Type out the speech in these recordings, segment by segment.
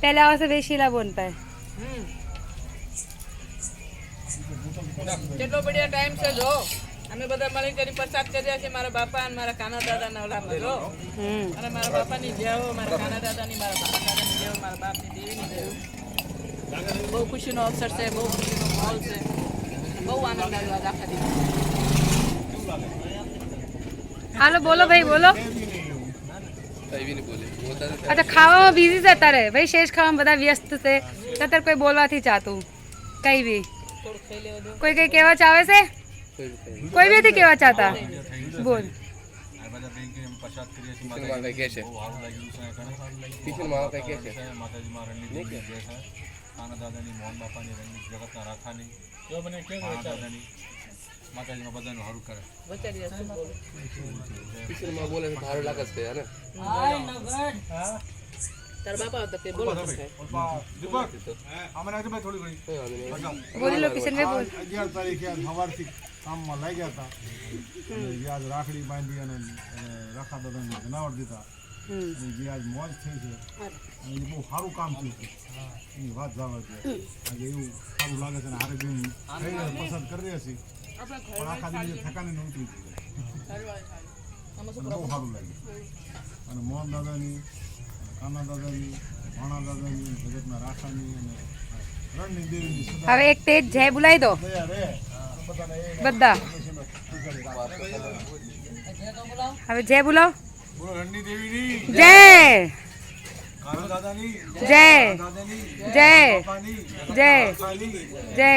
पहले आवाज से वेशीला बोलता है। કેટલો બઢિયા ટાઈમ છે જો અમે બધા મળીને કરી પ્રસાદ કર્યા છે મારા બાપા અને મારા કાના દાદાના ઓલામાં જો અને મારા બાપાની જય હો મારા કાના દાદાની મારા બાપા દાદાની જય હો મારા બાપની દેવીની જય હો બહુ ખુશીનો અવસર છે બહુ ખુશીનો માહોલ છે બહુ આનંદ આવ્યો આજ આખા દિવસ હાલો બોલો ભાઈ બોલો अच्छा खावा में बिजी जता रहे भाई शेष खावा में बता व्यस्त से ततर कोई बोलवा थी चाहतू कहीं भी कोई कहीं केवा चाहे से कोई भी थी केवा चाहता बोल માતાજી માં બધાનું હારું કરે વચારી શું બોલો કિશન માં બોલે તો હારું લાગે છે યાર હાય નગર તાર બાપા તો કે બોલો દીપક આમને આજે ભાઈ થોડી ઘણી बोल लो किशन भाई बोल 11 તારીખે સવારથી કામમાં લાગ્યા હતા જે આજ રાખડી બાંધી અને રાખા દાદાને જનાવર દીધા જે આજ મોજ થઈ છે અને બહુ સારું કામ થયું છે એની વાત જાણવા છે આજે એવું સારું લાગે છે અને હારે બેન પસંદ કરી રહ્યા છીએ પણ આખા દિવસે થકાને નહોતું બહુ સારું લાગ્યું અને મોહન દાદાની કાના દાદાની ભાણા દાદાની જગતના રાખાની અને રણની દેવીની હવે એક તેજ જય बुलाई दो દયા રે બધા હવે જય બોલાવો બોલો રણની દેવીની જય કાના દાદાની જય દાદાની જય બાપાની જય ખાલી જય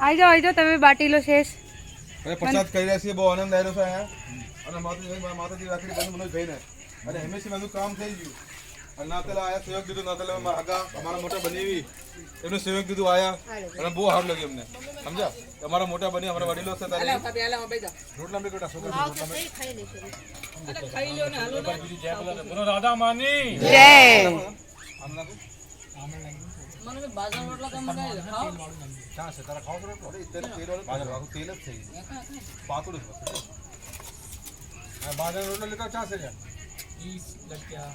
આવી જાઓ તમે બાટી લો શેષ અને પ્રસાદ કરી રહ્યા છીએ બહુ આનંદ આવ્યો છે અહીંયા અને માતાજી રાખડી બંધ મને થઈને અને હંમેશા બધું કામ થઈ ગયું અને નાતેલા આયા સહયોગ દીધું નાતેલા આગા અમારા મોટા બનેવી એમનું સહયોગ દીધું આયા અને બહુ સારું લાગ્યું એમને સમજ્યા અમારા મોટા બની અમારા વડીલો છે તારે રોટલા બી કોટા છોકરા રોટલા બી ખાઈ લ્યો ને હાલો ને બોલો રાધા માની જય આમના મને બાજરા રોટલા કેમ મંગાવી ખાઓ ચા છે તારા ખાવ રોટલો તેલ બાજરા વાળું તેલ જ થઈ પાતળું છે બાજરા રોટલો લેતા ચા છે યાર 20 લટક્યા